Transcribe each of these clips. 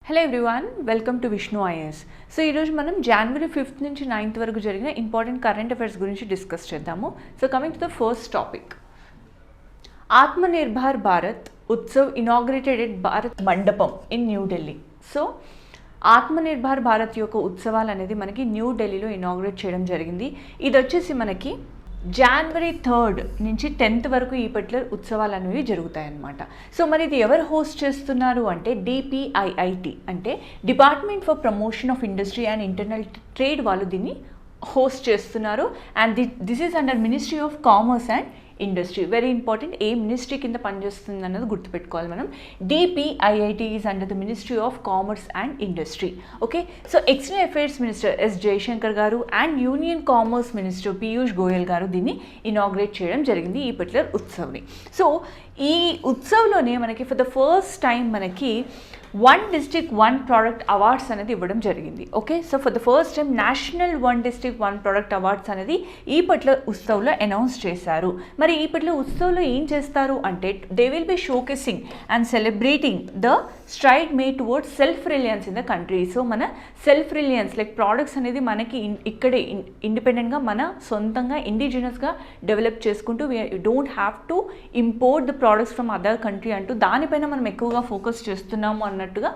Hello everyone, welcome to Vishnu is. So ఈరోజు మనం జనవరి 5th నుంచి 9th వరకు జరిగిన ఇంపార్టెంట్ కరెంట్ అఫైర్స్ గురించి డిస్కస్ చేద్దాము. So coming to the first topic, Atmanirbhar Bharat Utsav inaugurated at Bharat మండపం ఇన్ న్యూఢిల్లీ. సో ఆత్మనిర్భర్ భారత్ యొక్క ఉత్సవాలు అనేది మనకి న్యూఢిల్లీలో ఇనాగ్రేట్ చేయడం జరిగింది. ఇది వచ్చేసి మనకి జనవరి 3rd నుంచి 10th వరకు ఈ పర్టికులర్ ఉత్సవాలు అనేవి జరుగుతాయన్నమాట. సో మరి ఇది ఎవరు హోస్ట్ చేస్తున్నారు అంటే డిపిఐఐటి అంటే department for promotion of industry and internal trade వాళ్ళు దీన్ని హోస్ట్ చేస్తున్నారు. And this is under ministry of commerce and industry. Very important, ఏ మినిస్ట్రీ కింద పనిచేస్తుంది అన్నది గుర్తుపెట్టుకోవాలి మనం. DPIIT is under the ministry of commerce and industry. Okay, so external affairs minister S Jaishankar గారు and union commerce minister Piyush Goyal గారు దీన్ని ఇనాగ్రేట్ చేయడం జరిగింది ఈ పర్టికులర్ ఉత్సవ్ని. సో ఈ ఉత్సవ్లోనే మనకి ఫర్ ద ఫస్ట్ టైం మనకి one district one product awards అనేది ఇవ్వడం జరిగింది. Okay, so for the first time national one district one product awards అనేది ఈ పర్టికులర్ ఉత్సవ్లో అనౌన్స్ చేశారు. మరి ఈ పర్టికులర్ ఉత్సవ్లో ఏం చేస్తారు అంటే they will be showcasing and celebrating the stride made towards self Reliance in the country. So మన self Reliance like products అనేది మనకి ఇక్కడే ఇండిపెండెంట్గా మన సొంతంగా ఇండిజినస్గా డెవలప్ చేసుకుంటూ we don't have to import the products from other country అంటూ దానిపైన మనం ఎక్కువగా ఫోకస్ చేస్తున్నాము అన్నట్టుగా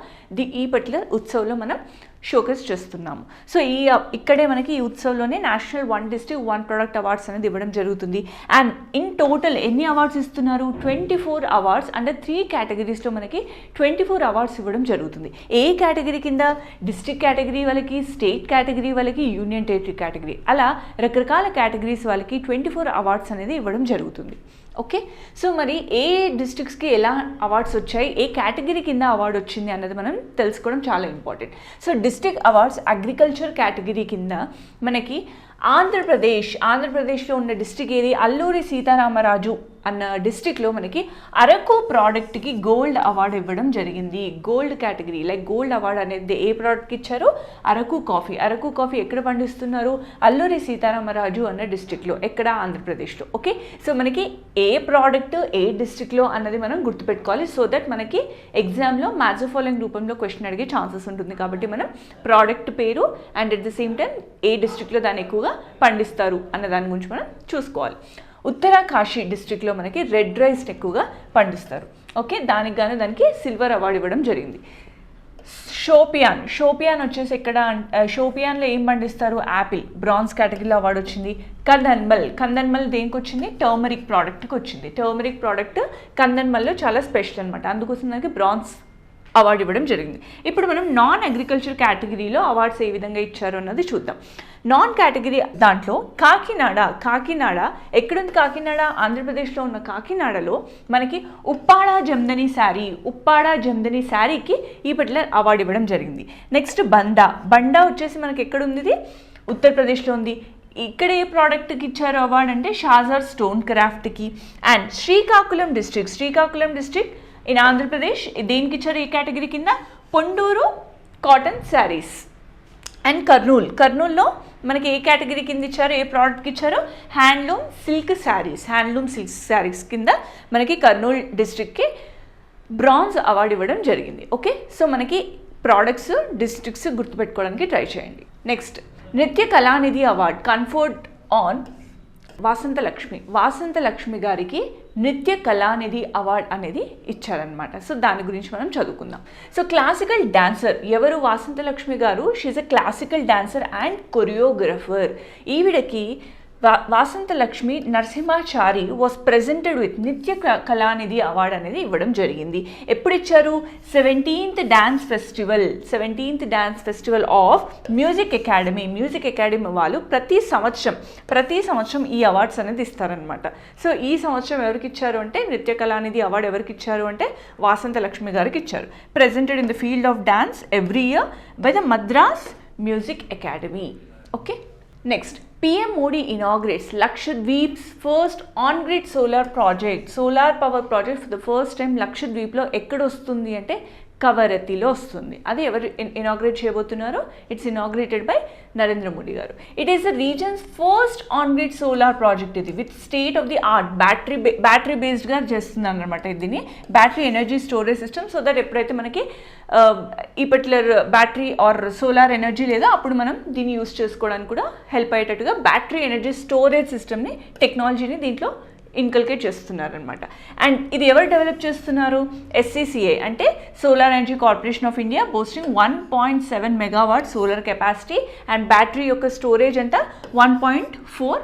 ఈ పర్టికులర్ ఉత్సవ్లో మనం షోకేస్ చేస్తున్నాము. సో ఇక్కడే మనకి ఈ ఉత్సవ్లోనే national one district one product awards అనేది ఇవ్వడం జరుగుతుంది. అండ్ ఇన్ టోటల్ ఎన్ని అవార్డ్స్ ఇస్తున్నారు? 24 అవార్డ్స్ అండర్ 3 కేటగిరీస్లో మనకి 24 అవార్డ్స్ ఇవ్వడం జరుగుతుంది. ఏ కేటగిరీ కింద? డిస్ట్రిక్ట్ కేటగిరీ వాళ్ళకి, స్టేట్ కేటగిరీ వాళ్ళకి, యూనియన్ టెరిటరీ కేటగిరీ, అలా రకరకాల కేటగిరీస్ వాళ్ళకి 24 అవార్డ్స్ అనేది ఇవ్వడం జరుగుతుంది. ఓకే, సో మరి ఏ డిస్ట్రిక్ట్స్కి ఎలా అవార్డ్స్ వచ్చాయి, ఏ కేటగిరీ కింద అవార్డు వచ్చింది అన్నది మనం తెలుసుకోవడం చాలా important. So district awards agriculture category కింద మనకి ఆంధ్రప్రదేశ్లో ఉన్న డిస్ట్రిక్ట్ ఏది? అల్లూరి సీతారామరాజు అన్న డిస్ట్రిక్ట్లో మనకి అరకు ప్రోడక్ట్కి గోల్డ్ అవార్డు ఇవ్వడం జరిగింది. Gold category like gold award అనేది ఏ ప్రోడక్ట్కి ఇచ్చారు? అరకు కాఫీ. అరకు కాఫీ ఎక్కడ పండిస్తున్నారు? అల్లూరి సీతారామరాజు అన్న డిస్ట్రిక్ట్లో, ఎక్కడ? ఆంధ్రప్రదేశ్లో. ఓకే, సో మనకి ఏ ప్రోడక్ట్ ఏ డిస్ట్రిక్ట్లో అన్నది మనం గుర్తుపెట్టుకోవాలి. సో దట్ మనకి ఎగ్జామ్లో మ్యాథ్స్ ఫాలోయింగ్ రూపంలో క్వశ్చన్ అడిగే ఛాన్సెస్ ఉంటుంది. కాబట్టి మనం ప్రోడక్ట్ పేరు and at the same time ఏ డిస్ట్రిక్ట్లో దాన్ని ఎక్కువగా పండిస్తారు అన్న దాని గురించి మనం చూసుకోవాలి. ఉత్తరకాశీ డిస్ట్రిక్ట్లో మనకి రెడ్ రైస్ని ఎక్కువగా పండిస్తారు. ఓకే, దానికి సిల్వర్ అవార్డు ఇవ్వడం జరిగింది. షోపియాన్ వచ్చేసి ఎక్కడ? షోపియాన్లో ఏం పండిస్తారు? యాపిల్. బ్రాంజ్ కేటగిరీలో అవార్డు వచ్చింది. కందన్మల్ దేనికి వచ్చింది? టర్మరిక్ ప్రోడక్ట్కి వచ్చింది. టర్మరిక్ ప్రోడక్ట్ కందన్మల్లో చాలా స్పెషల్ అనమాట, అందుకోసం దానికి బ్రాంజ్ అవార్డు ఇవ్వడం జరిగింది. ఇప్పుడు మనం నాన్ అగ్రికల్చర్ కేటగిరీలో అవార్డ్స్ ఏ విధంగా ఇచ్చారు అన్నది చూద్దాం. నాన్ కేటగిరీ దాంట్లో కాకినాడ ఎక్కడుంది? కాకినాడ ఆంధ్రప్రదేశ్లో ఉన్న కాకినాడలో మనకి ఉప్పాడ జమ్దని శారీకి ఈ పర్టికులర్ అవార్డు ఇవ్వడం జరిగింది. నెక్స్ట్ బండా వచ్చేసి మనకి ఎక్కడుంది? ఉత్తరప్రదేశ్లో ఉంది. ఇక్కడ ఏ ప్రోడక్ట్కి ఇచ్చారు అవార్డు అంటే షాజర్ స్టోన్ క్రాఫ్ట్కి. And Srikakulam district in Andhra Pradesh దేనికి ఇచ్చారు ఈ కేటగిరీ కింద? పొండూరు కాటన్ శారీస్. అండ్ కర్నూల్లో మనకి ఏ కేటగిరీ కింద ఇచ్చారు? ఏ ప్రోడక్ట్కి ఇచ్చారు? హ్యాండ్లూమ్ సిల్క్ శారీస్ కింద మనకి కర్నూలు డిస్ట్రిక్ట్కి బ్రాంజ్ అవార్డు ఇవ్వడం జరిగింది. ఓకే, సో మనకి ప్రోడక్ట్స్ డిస్ట్రిక్ట్స్ గుర్తుపెట్టుకోవడానికి ట్రై చేయండి. నెక్స్ట్, నృత్య Kalanithi award conferred on వాసంత Lakshmi గారికి నృత్య కళానిధి అవార్డ్ అనేది ఇచ్చారనమాట. సో దాని గురించి మనం చదువుకుందాం. సో క్లాసికల్ డాన్సర్ ఎవరు? వాసంత లక్ష్మి గారు. She's a classical dancer and choreographer. ఈవిడకి Vasantha Lakshmi Narasimhachari was presented with Nritya Kalanidhi award అనేది ఇవ్వడం జరిగింది. ఎప్పుడు ఇచ్చారు? 17th dance festival of music academy వాళ్ళు ప్రతి సంవత్సరం ఈ అవార్డ్స్ అనేది ఇస్తారనమాట. సో ఈ సంవత్సరం ఎవరికి ఇచ్చారు అంటే నృత్య కళానిధి అవార్డు ఎవరికి ఇచ్చారు అంటే వాసంత లక్ష్మి గారికి ఇచ్చారు. Presented in the field of dance every year by the Madras music academy. Okay, next, PM Modi inaugurates Lakshadweep's first on-grid solar power project for the first time. Lakshadweepలో ఎక్కడ వస్తుంది అంటే కవరతిలో వస్తుంది. అది ఎవరు ఇనాగ్రేట్ చేయబోతున్నారు? It's inaugurated by Narendra Modi గారు. It is the region's first on grid solar project. ఇది with state of the art battery బేస్డ్గా చేస్తున్నాను అనమాట. దీన్ని battery energy storage system. So that ఎప్పుడైతే మనకి ఈ particular battery or solar energy లేదా అప్పుడు మనం దీన్ని యూస్ చేసుకోవడానికి కూడా హెల్ప్ అయ్యేటట్టుగా బ్యాటరీ ఎనర్జీ స్టోరేజ్ సిస్టమ్ని, టెక్నాలజీని దీంట్లో ఇన్కల్కేట్ చేస్తున్నారనమాట. అండ్ ఇది ఎవరు డెవలప్ చేస్తున్నారు? SCCA అంటే solar energy corporation of India, boasting 1.7 megawatt solar capacity and battery యొక్క స్టోరేజ్ అంతా 1.4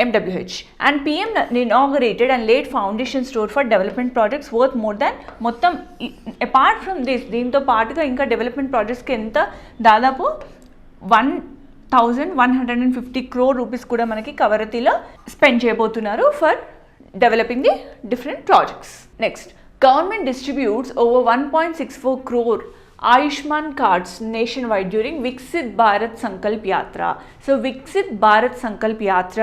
MWH. And PM inaugurated and laid foundation stone for development projects worth more than మొత్తం అపార్ట్ ఫ్రమ్ దిస్, దీంతో పాటుగా ఇంకా development ప్రాజెక్ట్స్కి ఎంత దాదాపు 1,150 crore rupees కూడా మనకి కవరతిలో స్పెండ్ చేయబోతున్నారు for developing the different projects. Next, government distributes over 1.64 crore Ayushman cards nation wide during Viksit Bharat Sankalp యాత్ర. సో వికసిత్ భారత్ సంకల్ప్ యాత్ర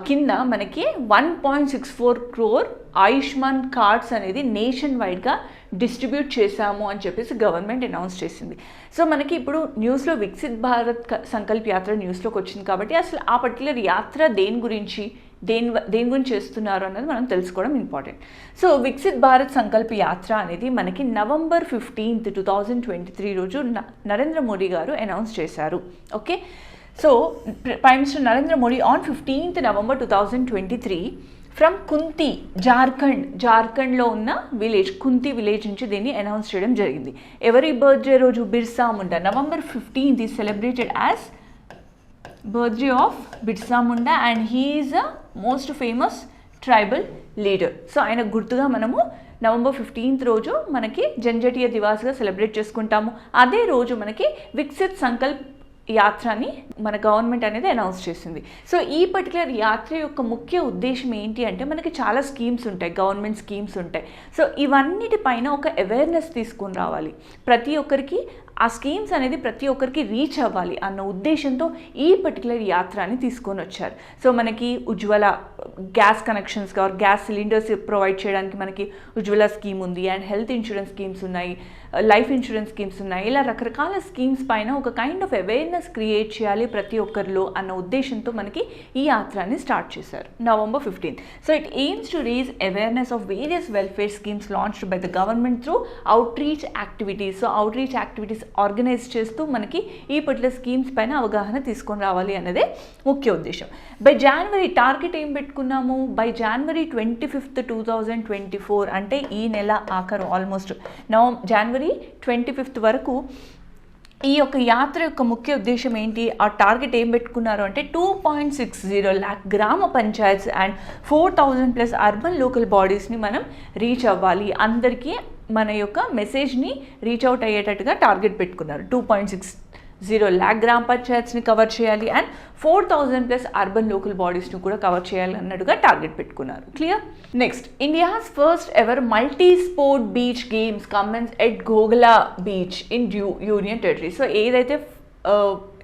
కింద మనకి 1.64 crore ఆయుష్మాన్ కార్డ్స్ అనేది నేషన్ వైడ్గా డిస్ట్రిబ్యూట్ చేశాము అని చెప్పేసి గవర్నమెంట్ అనౌన్స్ చేసింది. సో మనకి ఇప్పుడు న్యూస్లో వికసిత్ భారత్ సంకల్ప్ యాత్ర న్యూస్లోకి వచ్చింది కాబట్టి అసలు ఆ పర్టికులర్ యాత్ర దేని గురించి చేస్తున్నారు అన్నది మనం తెలుసుకోవడం ఇంపార్టెంట్. సో వికసిత్ భారత్ సంకల్ప్ యాత్ర అనేది మనకి November 15th, 2023 రోజు నరేంద్ర మోడీ గారు అనౌన్స్ చేశారు. Okay, so prime minister Narendra Modi on 15th November 2023 from Kunti, జార్ఖండ్లో ఉన్న విలేజ్, కుంతి విలేజ్ నుంచి దీన్ని అనౌన్స్ చేయడం జరిగింది. ఎవరి బర్త్డే రోజు? Birsa Munda. November 15th is celebrated as birthday of Birsa Munda and he is a most famous tribal leader. So ఆయన గుర్తుగా మనము November 15th రోజు మనకి జనజాతీయ దివాస్గా సెలబ్రేట్ చేసుకుంటాము. అదే రోజు మనకి వికసిత్ సంకల్ప్ యాత్రని మన గవర్నమెంట్ అనేది అనౌన్స్ చేసింది. సో ఈ పర్టికులర్ యాత్ర యొక్క ముఖ్య ఉద్దేశం ఏంటి అంటే మనకి చాలా స్కీమ్స్ ఉంటాయి, గవర్నమెంట్ స్కీమ్స్ ఉంటాయి. సో ఇవన్నిటిపైన ఒక అవేర్నెస్ తీసుకొని రావాలి, ప్రతి ఒక్కరికి ఆ స్కీమ్స్ అనేది ప్రతి ఒక్కరికి రీచ్ అవ్వాలి అన్న ఉద్దేశంతో ఈ పర్టికులర్ యాత్రని తీసుకొని వచ్చారు. సో మనకి Ujjwala gas connections or gas cylinders provide చేయడానికి మనకి ఉజ్వల స్కీమ్ ఉంది, అండ్ హెల్త్ ఇన్సూరెన్స్ స్కీమ్స్ ఉన్నాయి, లైఫ్ ఇన్సూరెన్స్ స్కీమ్స్ ఉన్నాయి. ఇలా రకరకాల స్కీమ్స్ పైన ఒక కైండ్ ఆఫ్ అవేర్నెస్ క్రియేట్ చేయాలి ప్రతి ఒక్కరిలో అన్న ఉద్దేశంతో మనకి ఈ యాత్రని స్టార్ట్ చేశారు November 15th. So it aims to raise awareness of various welfare schemes launched by the government through outreach activities. So outreach activities organise చేస్తూ మనకి ఈ పర్టికులర్ స్కీమ్స్ పైన అవగాహన తీసుకొని రావాలి అన్నదే ముఖ్య ఉద్దేశం. బై జనవరి టార్గెట్ ఏం పెట్టుకున్నాము? బై January 25th, 2024 అంటే ఈ నెల ఆఖరు ఆల్మోస్ట్ January 25th వరకు ఈ యొక్క యాత్ర యొక్క ముఖ్య ఉద్దేశం ఏంటి, ఆ టార్గెట్ ఏం పెట్టుకున్నారు అంటే 2.60 lakh గ్రామ పంచాయత్స్ అండ్ 4,000+ అర్బన్ లోకల్ బాడీస్ని మనం రీచ్ అవ్వాలి, అందరికీ మన యొక్క మెసేజ్ని రీచ్ అవుట్ అయ్యేటట్టుగా టార్గెట్ పెట్టుకున్నారు. 2.60 lakh గ్రామ పంచాయత్స్ని కవర్ చేయాలి అండ్ 4,000+ అర్బన్ లోకల్ బాడీస్ని కూడా కవర్ చేయాలి అన్నట్టుగా టార్గెట్ పెట్టుకున్నారు. Clear? Next, India's first ever multi sport beach games commence at Ghoghla beach in union territory. So ఏదైతే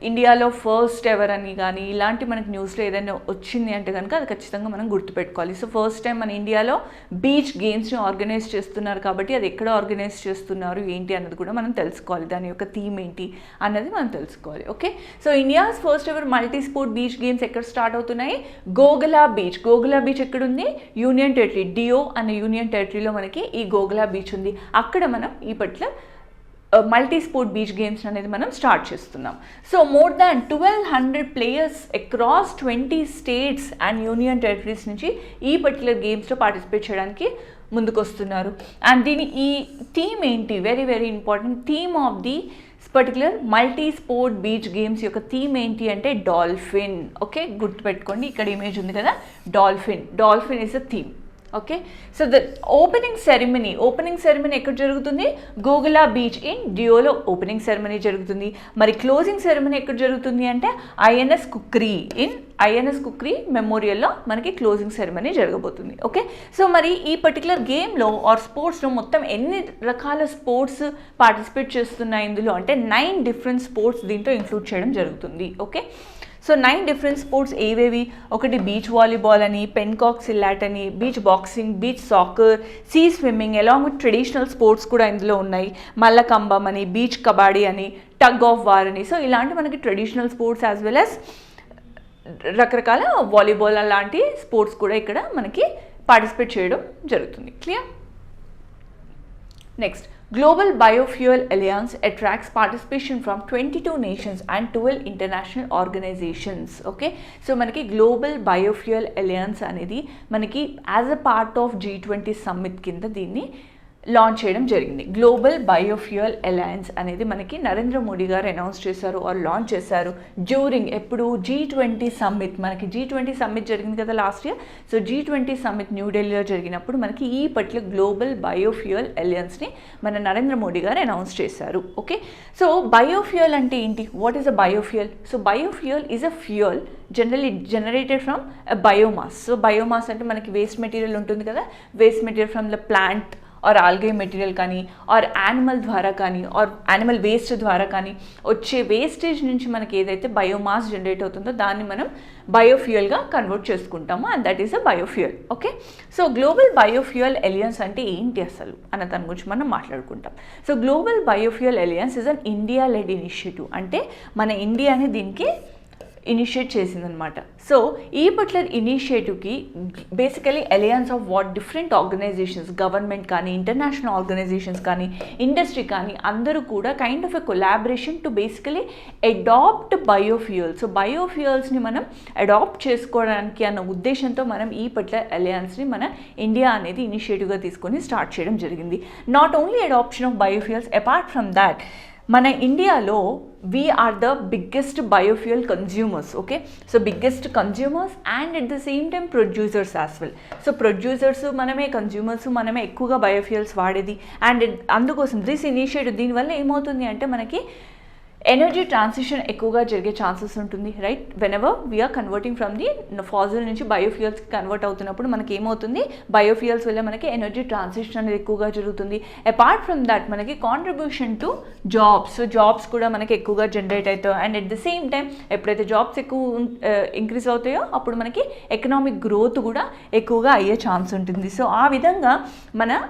ఇండియాలో ఫస్ట్ ఎవర్ అని కానీ ఇలాంటి మనకి న్యూస్లో ఏదైనా వచ్చింది అంటే కనుక అది ఖచ్చితంగా మనం గుర్తుపెట్టుకోవాలి. సో ఫస్ట్ టైం మన ఇండియాలో బీచ్ గేమ్స్ని ఆర్గనైజ్ చేస్తున్నారు కాబట్టి అది ఎక్కడ ఆర్గనైజ్ చేస్తున్నారు ఏంటి అన్నది కూడా మనం తెలుసుకోవాలి, దాని యొక్క థీమ్ ఏంటి అన్నది మనం తెలుసుకోవాలి. Okay, so India's first ever multi sport beach games ఎక్కడ స్టార్ట్ అవుతున్నాయి? గోగలా బీచ్. గోగలా బీచ్ ఎక్కడుంది? యూనియన్ టెరిటరీ, డియో అనే యూనియన్ టెరిటరీలో మనకి ఈ గోగలా బీచ్ ఉంది. అక్కడ మనం ఈ particular multi sport beach games అనేది మనం స్టార్ట్ చేస్తున్నాం. So more than 1,200 players across 20 states and union territories నుంచి ఈ పర్టికులర్ గేమ్స్లో పార్టిసిపేట్ చేయడానికి ముందుకు వస్తున్నారు. అండ్ దీని ఈ థీమ్ ఏంటి? Very very important theme of the particular multi sport beach games యొక్క థీమ్ ఏంటి అంటే డాల్ఫిన్. ఓకే, గుర్తుపెట్టుకోండి, ఇక్కడ ఇమేజ్ ఉంది కదా, dolphin is a theme. Okay, so the opening ceremony ఎక్కడ జరుగుతుంది? గోగలా బీచ్ ఇన్ డియోలో ఓపెనింగ్ సెరమనీ జరుగుతుంది. మరి క్లోజింగ్ సెరమనీ ఎక్కడ జరుగుతుంది అంటే ఐఎన్ఎస్ కుక్రీ మెమోరియల్లో మనకి క్లోజింగ్ సెరమనీ జరగబోతుంది. ఓకే, సో మరి ఈ పర్టికులర్ గేమ్లో ఆర్ స్పోర్ట్స్లో మొత్తం ఎన్ని రకాల స్పోర్ట్స్ పార్టిసిపేట్ చేస్తున్నాయి ఇందులో అంటే 9 డిఫరెంట్ స్పోర్ట్స్ దీంట్లో ఇంక్లూడ్ చేయడం జరుగుతుంది. ఓకే, సో 9 డిఫరెంట్ స్పోర్ట్స్ ఏవేవి, ఒకటి బీచ్ వాలీబాల్ అని, పెన్కాక్ సిల్లాట్ అని, beach boxing, beach soccer, sea swimming along with traditional sports కూడా ఇందులో ఉన్నాయి, మల్లకంబం అని, బీచ్ కబాడీ అని, టగ్ ఆఫ్ వార్ అని. సో ఇలాంటి మనకి traditional sports as well as రకరకాల వాలీబాల్ అలాంటి స్పోర్ట్స్ కూడా ఇక్కడ మనకి పార్టిసిపేట్ చేయడం జరుగుతుంది. Clear? Next, Global Biofuel Alliance attracts participation from 22 nations and 12 international organizations. Okay, so మనకి Global Biofuel Alliance అనేది మనకి as a part of G20 summit కింద దీన్ని లాంచ్ చేయడం జరిగింది. గ్లోబల్ బయోఫ్యూయల్ అలయన్స్ అనేది మనకి నరేంద్ర మోడీ గారు అనౌన్స్ చేశారు ఆర్ లాంచ్ చేశారు డ్యూరింగ్ ఎప్పుడు G20 సమ్మిట్. మనకి G20 సమ్మిట్ జరిగింది కదా last year. So G20 summit న్యూఢిల్లీలో జరిగినప్పుడు మనకి ఈ పర్టికులర్ గ్లోబల్ బయోఫ్యూయల్ అలయన్స్ని మన నరేంద్ర మోడీ గారు అనౌన్స్ చేశారు. ఓకే, సో బయోఫ్యూయల్ అంటే ఏంటి? What is a biofuel? So biofuel is a fuel generally generated from biomass. So biomass అంటే మనకి వేస్ట్ మెటీరియల్ ఉంటుంది కదా, waste material from the plant or algae material కానీ ఆర్ యానిమల్ ద్వారా కానీ ఆర్ యానిమల్ వేస్ట్ ద్వారా కానీ వచ్చే వేస్టేజ్ నుంచి మనకి ఏదైతే బయోమాస్ జనరేట్ అవుతుందో దాన్ని మనం బయోఫ్యూయల్గా కన్వర్ట్ చేసుకుంటాము, and that is a biofuel. Okay, so global biofuel alliance అంటే ఏంటి అసలు అన్న దాని గురించి మనం మాట్లాడుకుంటాం. So global biofuel alliance is an India led initiative. అంటే మన ఇండియాని దీనికి ఇనిషియేట్ చేసిందనమాట. సో ఈ పర్టికులర్ ఇనిషియేటివ్కి basically alliance of what different organisations, government కానీ, ఇంటర్నేషనల్ ఆర్గనైజేషన్స్ కానీ, ఇండస్ట్రీ కానీ అందరూ కూడా kind of a collaboration to basically adapt biofuels. So బయోఫ్యూయల్స్ని మనం అడాప్ట్ చేసుకోవడానికి అన్న ఉద్దేశంతో మనం ఈ పర్టికులర్ అలయన్స్ని మన ఇండియా అనేది ఇనిషియేటివ్గా తీసుకొని స్టార్ట్ చేయడం జరిగింది. Not only adoption of biofuels, apart from that మన ఇండియాలో we are the biggest biofuel consumers. Okay, so biggest consumers and at the same time producers as well. So producers మనమే, consumers మనమే ఎక్కువగా biofuels వాడేది. And అందుకోసం this initiative దీనివల్ల ఏమవుతుంది అంటే మనకి ఎనర్జీ ట్రాన్సిషన్ ఎక్కువగా జరిగే ఛాన్సెస్ ఉంటుంది. Right, whenever we are converting from the fossil నుంచి బయోఫ్యూయల్స్కి కన్వర్ట్ అవుతున్నప్పుడు మనకి ఏమవుతుంది, బయోఫ్యూయల్స్ వల్ల మనకి ఎనర్జీ ట్రాన్సిషన్ అనేది ఎక్కువగా జరుగుతుంది. అపార్ట్ ఫ్రమ్ దాట్ మనకి contribution to jobs, so jobs కూడా మనకి ఎక్కువగా జనరేట్ అవుతాయి. And at the same time ఎప్పుడైతే జాబ్స్ ఎక్కువ ఇంక్రీజ్ అవుతాయో అప్పుడు మనకి ఎకనామిక్ గ్రోత్ కూడా ఎక్కువగా అయ్యే ఛాన్స్ ఉంటుంది. సో ఆ విధంగా మన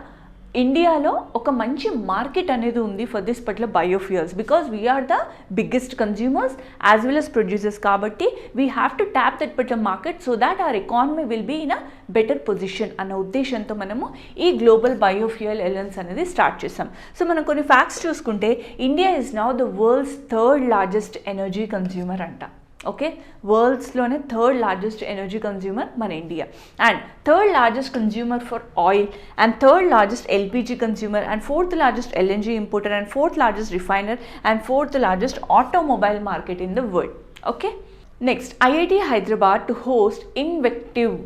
ఇండియాలో ఒక మంచి మార్కెట్ అనేది ఉంది for this particular biofuels because we are the biggest consumers as well as producers. కాబట్టి we have to tap that particular market so that our economy will be in a better position అన్న ఉద్దేశంతో మనము ఈ global biofuel alliance అనేది start చేసాం. So మనం కొన్ని facts చూసుకుంటే India is now the world's third largest energy consumer అంట. ఓకే, వరల్డ్స్లోనే థర్డ్ లార్జెస్ట్ ఎనర్జీ కన్జ్యూమర్ మన India, and third largest consumer for oil, and third largest LPG consumer, and fourth largest LNG importer, and fourth largest refiner, and fourth largest automobile market in the world. Okay, next IIT Hyderabad to host Inventive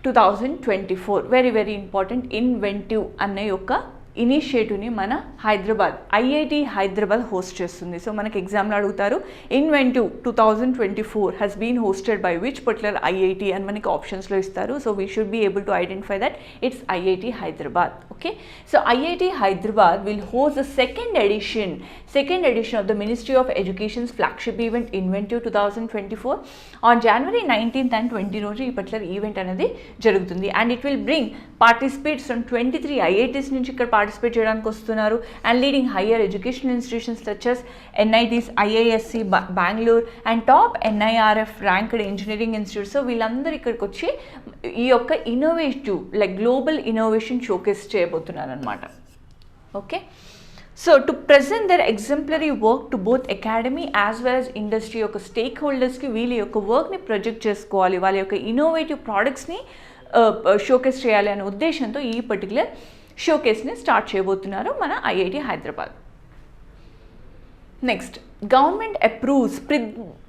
2024. Very very important. Inventive అనే యొక్క ఇనిషియేటివ్ని మన Hyderabad IIT Hyderabad host చేస్తుంది. So మనకి ఎగ్జామ్లో అడుగుతారు Inventive 2024 has been hosted by which particular IIT అని మనకి ఆప్షన్స్లో ఇస్తారు. So we should be able to identify that it's IIT Hyderabad. Okay, so IIT Hyderabad will host the second edition of the ministry of education's flagship event inventive 2024 ఆన్ January 19th and 20 రోజు ఈ particular event అనేది జరుగుతుంది. And it will bring participates from 23 IITs నుంచి ఇక్కడ participate చేయడానికి వస్తున్నారు. And leading higher educational institutions such as NITs, IISc, Bengaluru and top NIRF ranked engineering institutes. So వీళ్ళందరూ ఇక్కడికి వచ్చి ఈ యొక్క innovative like global innovation showcase చేయబోతున్నారు అనమాట. Okay, so to present their exemplary work to both academy as well as industry యొక్క stake హోల్డర్స్కి వీళ్ళ యొక్క వర్క్ని ప్రొజెక్ట్ చేసుకోవాలి, వాళ్ళ యొక్క ఇన్నోవేటివ్ ప్రోడక్ట్స్ని షోకేస్ చేయాలి అనే ఉద్దేశంతో ఈ పర్టికులర్ షోకేస్ని స్టార్ట్ చేయబోతున్నారు మన IIT Hyderabad. Next, government approves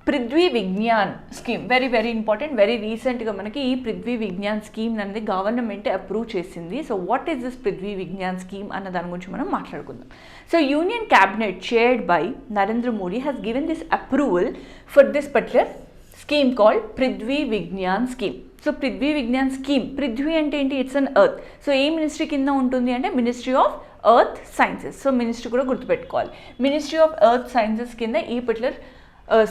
Prithvi Vigyan scheme. Very very important. Very రీసెంట్గా మనకి ఈ పృథ్వీ విజ్ఞాన్ స్కీమ్ అనేది గవర్నమెంట్ అప్రూవ్ చేసింది. So what is this Prithvi Vigyan scheme అన్న దాని గురించి మనం మాట్లాడుకుందాం. So union cabinet chaired by Narendra Modi has given this approval for this particular scheme called Prithvi Vigyan scheme. So Prithvi Vigyan scheme, Prithvi అంటే ఏంటి? It's an earth. So a మినిస్ట్రీ కింద ఉంటుంది అంటే ministry of earth sciences. So ministry కూడా గుర్తుపెట్టుకోవాలి. మినిస్ట్రీ ఆఫ్ ఎర్త్ సైన్సెస్ కింద ఈ పర్టికులర్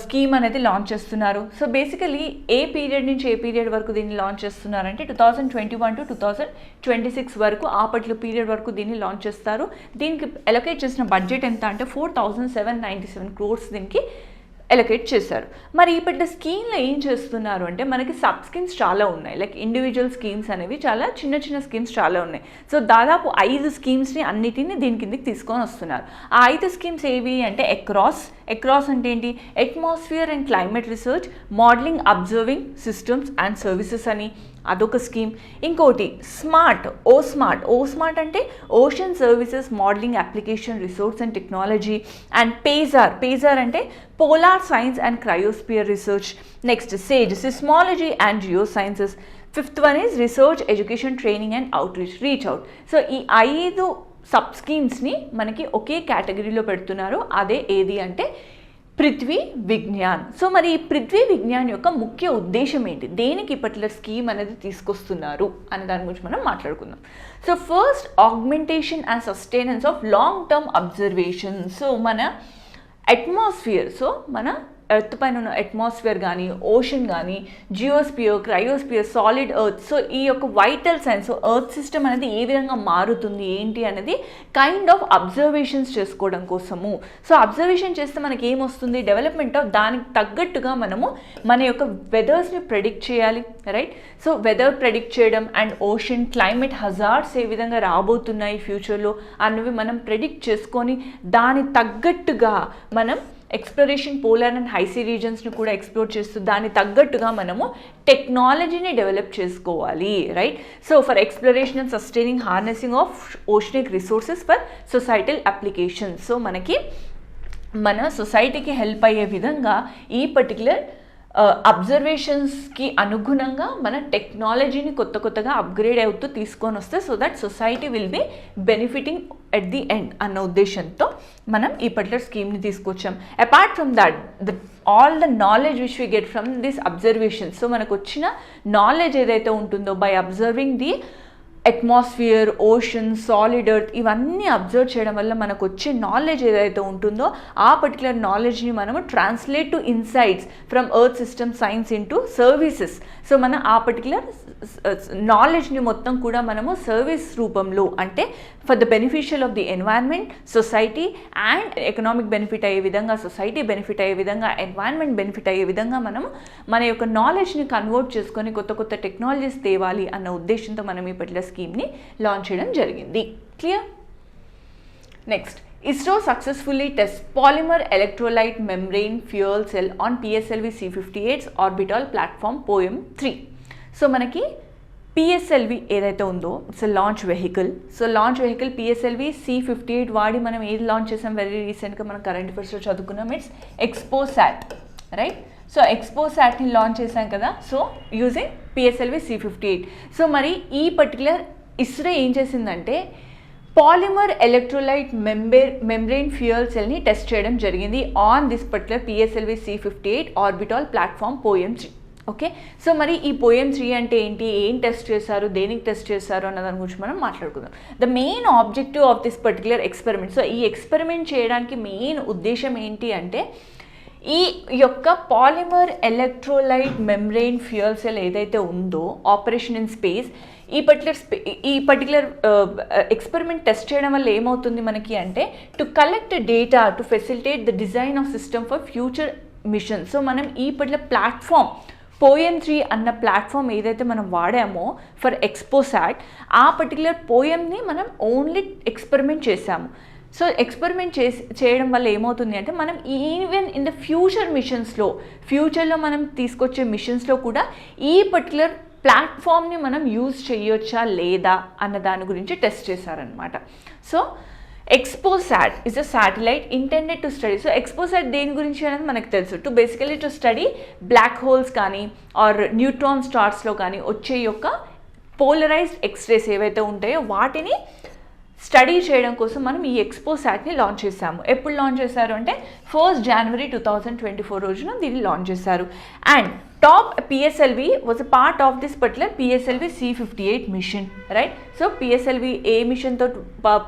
స్కీమ్ అనేది లాంచ్ చేస్తున్నారు. సో బేసికలీ ఏ పీరియడ్ నుంచి ఏ పీరియడ్ వరకు దీన్ని లాంచ్ చేస్తున్నారంటే 2021 to 2026 వరకు ఆ పర్టికులర్ పీరియడ్ వరకు దీన్ని లాంచ్ చేస్తారు. దీనికి అలొకేట్ చేసిన బడ్జెట్ ఎంత అంటే 4,797 crores దీనికి ఎలొకేట్ చేశారు. మరి ఈ పట్ల స్కీమ్లో ఏం చేస్తున్నారు అంటే మనకి సబ్ స్కీమ్స్ చాలా ఉన్నాయి, లైక్ ఇండివిజువల్ స్కీమ్స్ అనేవి చాలా చిన్న చిన్న స్కీమ్స్ చాలా ఉన్నాయి. సో దాదాపు 5 స్కీమ్స్ని అన్నిటిని దీని కిందకి తీసుకొని వస్తున్నారు. ఆ 5 స్కీమ్స్ ఏవి అంటే ఎక్రాస్ అంటే ఏంటి, atmosphere and climate research, modelling observing systems and services అని అదొక స్కీమ్. ఇంకోటి ఓ స్మార్ట్ అంటే ocean services modelling application resource and technology. And PACER అంటే polar science and cryosphere research. Next SAGE seismology and geo sciences. 5th one is research education training and reach out. So ఈ 5 sub స్కీమ్స్ని మనకి ఒకే కేటగిరీలో పెడుతున్నారు. అదే ఏది అంటే Prithvi Vignan. So మరి ఈ పృథ్వీ విజ్ఞాన్ యొక్క ముఖ్య ఉద్దేశం ఏంటి, దేనికి పర్టికులర్ స్కీమ్ అనేది తీసుకొస్తున్నారు అనే దాని గురించి మనం మాట్లాడుకుందాం. So first, augmentation and sustenance of long term observation. So మన అట్మాస్ఫియర్, సో మన ఎర్త్ పైన ఉన్న అట్మాస్ఫియర్ కానీ, ఓషన్ కానీ, జియోస్పియర్, క్రయోస్పియర్, సాలిడ్ ఎర్త్. సో ఈ యొక్క vital science, so earth system అనేది ఏ విధంగా మారుతుంది ఏంటి అనేది కైండ్ ఆఫ్ అబ్జర్వేషన్స్ చేసుకోవడం కోసము. సో అబ్జర్వేషన్ చేస్తే మనకి ఏమొస్తుంది, డెవలప్మెంట్ ఆఫ్ దానికి తగ్గట్టుగా మనము మన యొక్క వెదర్స్ని ప్రెడిక్ట్ చేయాలి, రైట్. సో వెదర్ ప్రెడిక్ట్ చేయడం అండ్ ఓషన్ క్లైమేట్ హజార్డ్స్ ఏ విధంగా రాబోతున్నాయి ఫ్యూచర్లో అన్నవి మనం ప్రెడిక్ట్ చేసుకొని దాని తగ్గట్టుగా మనం ఎక్స్ప్లోరేషన్ పోలార్ అండ్ హైసీ రీజన్స్ని కూడా ఎక్స్ప్లోర్ చేస్తూ దానికి తగ్గట్టుగా మనము టెక్నాలజీని డెవలప్ చేసుకోవాలి, right. So for exploration and sustaining harnessing of oceanic resources for societal applications. So మనకి మన సొసైటీకి హెల్ప్ అయ్యే విధంగా ఈ పర్టికులర్ అబ్జర్వేషన్స్కి అనుగుణంగా మన టెక్నాలజీని కొత్తగా అప్గ్రేడ్ అవుతూ తీసుకొని వస్తే so that society will be benefiting at the end అన్న ఉద్దేశంతో మనం ఈ పర్టికులర్ స్కీమ్ని తీసుకొచ్చాం. Apart from that all the knowledge which we get from this observation. So మనకు వచ్చిన నాలెడ్జ్ ఏదైతే ఉంటుందో by observing the atmosphere, ocean, solid earth ఇవన్నీ అబ్జర్వ్ చేయడం వల్ల మనకు వచ్చే నాలెడ్జ్ ఏదైతే ఉంటుందో ఆ పర్టికులర్ నాలెడ్జ్ని మనము translate to insights from earth system science into services. So మన ఆ పర్టికులర్ నాలెడ్జ్ని మొత్తం కూడా మనము సర్వీస్ రూపంలో, అంటే for the beneficial of the environment, society and economic benefit అయ్యే విధంగా, సొసైటీ బెనిఫిట్ అయ్యే విధంగా, ఎన్వైరన్మెంట్ బెనిఫిట్ అయ్యే విధంగా మనము మన యొక్క నాలెడ్జ్ని కన్వర్ట్ చేసుకొని కొత్త టెక్నాలజీస్ తేవాలి అన్న ఉద్దేశంతో మనం ఈ పర్టికులర్ స్కీమ్ని లాంచ్ చేయడం జరిగింది. Clear? Next, ISRO successfully tests polymer electrolyte membrane fuel cell on PSLV C58's orbital platform POEM-3. So మనకి PSLV ఏదైతే ఉందో it's launch vehicle. So launch vehicle PSLV C58 వాడి మనం ఏది లాంచ్ చేసాం వెరీ రీసెంట్గా మనం కరెంట్ అఫైర్స్లో చదువుకున్నాం, ఇట్స్ ఎక్స్పోసాట్, రైట్. సో ఎక్స్పోసాట్ని లాంచ్ చేసాం కదా, so using PSLV C58. So మరి ఈ పర్టికులర్ ఇస్రో ఏం చేసిందంటే పాలిమర్ ఎలక్ట్రోలైట్ మెంబ్రెయిన్ ఫ్యూయల్ సెల్ని టెస్ట్ చేయడం జరిగింది on this particular PSLV C58 orbital platform POEM-3. Okay, so మరి ఈ POEM-3 అంటే ఏంటి, ఏం టెస్ట్ చేశారు, దేనికి టెస్ట్ చేశారు అన్న దాని గురించి మనం మాట్లాడుకుందాం. The main objective of this particular experiment, so ఈ ఎక్స్పెరిమెంట్ చేయడానికి మెయిన్ ఉద్దేశం ఏంటి అంటే ఈ యొక్క polymer electrolyte membrane fuel cell ఏదైతే ఉందో ఆపరేషన్ ఇన్ స్పేస్, ఈ పర్టికులర్ ఎక్స్పెరిమెంట్ టెస్ట్ చేయడం వల్ల ఏమవుతుంది మనకి అంటే to collect data to facilitate the design of system for future mission. So మనం ఈ పర్టికులర్ ప్లాట్ఫామ్ POEM-3 అన్న ప్లాట్ఫామ్ ఏదైతే మనం వాడామో ఫర్ ఎక్స్పోసాట్, ఆ పర్టికులర్ పోయమ్ని మనం ఓన్లీ ఎక్స్పెరిమెంట్ చేసాము. సో ఎక్స్పెరిమెంట్ చేయడం వల్ల ఏమవుతుంది అంటే మనం ఈవెన్ ఇన్ ద ఫ్యూచర్లో మనం తీసుకొచ్చే మిషన్స్లో కూడా ఈ పర్టికులర్ ప్లాట్ఫామ్ని మనం యూజ్ చేయొచ్చా లేదా అన్న దాని గురించి టెస్ట్ చేశారనమాట. So XPoSat is a satellite intended to study. So XPoSat దేని గురించి అనేది మనకు తెలుసు, basically to study black holes కానీ ఆర్ న్యూట్రాన్ స్టార్స్లో కానీ వచ్చే యొక్క పోలరైజ్డ్ ఎక్స్రేస్ ఏవైతే ఉంటాయో వాటిని స్టడీ చేయడం కోసం మనం ఈ ఎక్స్పోసాట్ని లాంచ్ చేశాము. ఎప్పుడు లాంచ్ చేశారు అంటే 1st January 2024 రోజున దీన్ని లాంచ్ చేశారు. And Top PSLV was a part of this particular PSLV C58 mission, right? So PSLV ఏ మిషన్తో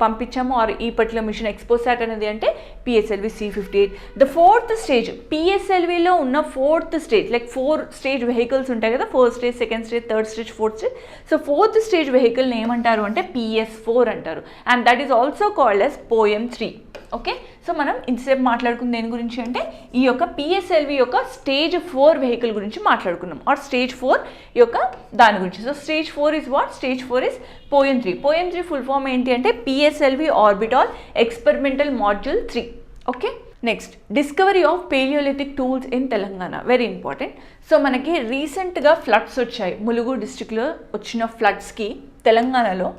పంపించాము ఆర్ ఈ పర్టికులర్ మిషన్ ఎక్స్పోసాట్ అనేది అంటే PSLV C58. The fourth stage, PSLVలో ఉన్న fourth stage, like 4 stage vehicles ఉంటాయి కదా, first stage, second stage, third stage, fourth stage. So fourth stage వెహికల్ని ఏమంటారు అంటే PS4 అంటారు, and that is also called as POEM-3. Okay, so మనం ఇంతసేపు మాట్లాడుకున్న దేని గురించి అంటే ఈ యొక్క PSLV యొక్క స్టేజ్ 4 వెహికల్ గురించి మాట్లాడుకున్నాం, ఆర్ స్టేజ్ 4 యొక్క దాని గురించి. So stage 4 is what? Stage 4 is POEM-3. POEM-3 full form ఏంటి అంటే PSLV orbital experimental module 3. Okay, next discovery of palaeolithic tools in Telangana, very important. So మనకి రీసెంట్గా ఫ్లడ్స్ వచ్చాయి, ములుగు డిస్ట్రిక్ట్లో వచ్చిన ఫ్లడ్స్కి తెలంగాణలో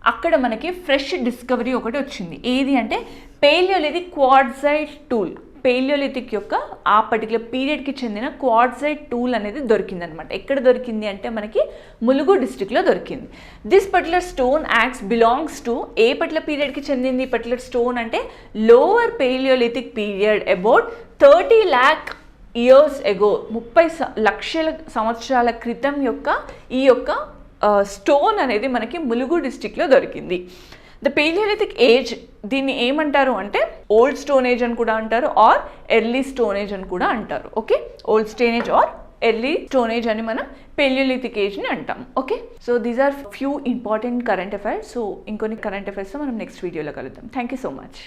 అక్కడ మనకి ఫ్రెష్ డిస్కవరీ ఒకటి వచ్చింది. ఏది అంటే పేలియోలిథిక్ క్వార్ట్జైట్ టూల్. పేలియోలిథిక్ యొక్క ఆ పర్టికులర్ పీరియడ్కి చెందిన క్వార్ట్జైట్ టూల్ అనేది దొరికింది అనమాట. ఎక్కడ దొరికింది అంటే మనకి ములుగు డిస్ట్రిక్ట్లో దొరికింది. This particular stone axe belongs to a particular పీరియడ్కి చెందింది ఈ పర్టికులర్ స్టోన్ అంటే lower paleolithic period, about 30 lakh years ago, 30 లక్షల సంవత్సరాల క్రితం యొక్క ఈ యొక్క స్టోన్ అనేది మనకి ములుగు డిస్ట్రిక్ట్లో దొరికింది. ద పేలియోలిథిక్ ఏజ్, దీన్ని ఏమంటారు అంటే ఓల్డ్ స్టోన్ ఏజ్ అని కూడా అంటారు, ఆర్ ఎర్లీ స్టోన్ ఏజ్ అని కూడా అంటారు. Okay, old stone age or early stone age అని మనం పేలియోలిథిక్ ఏజ్ని అంటాం. Okay, so these are few important current affairs. So ఇంకొన్ని కరెంట్ అఫైర్స్తో మనం నెక్స్ట్ వీడియోలో కలుద్దాం. Thank you so much.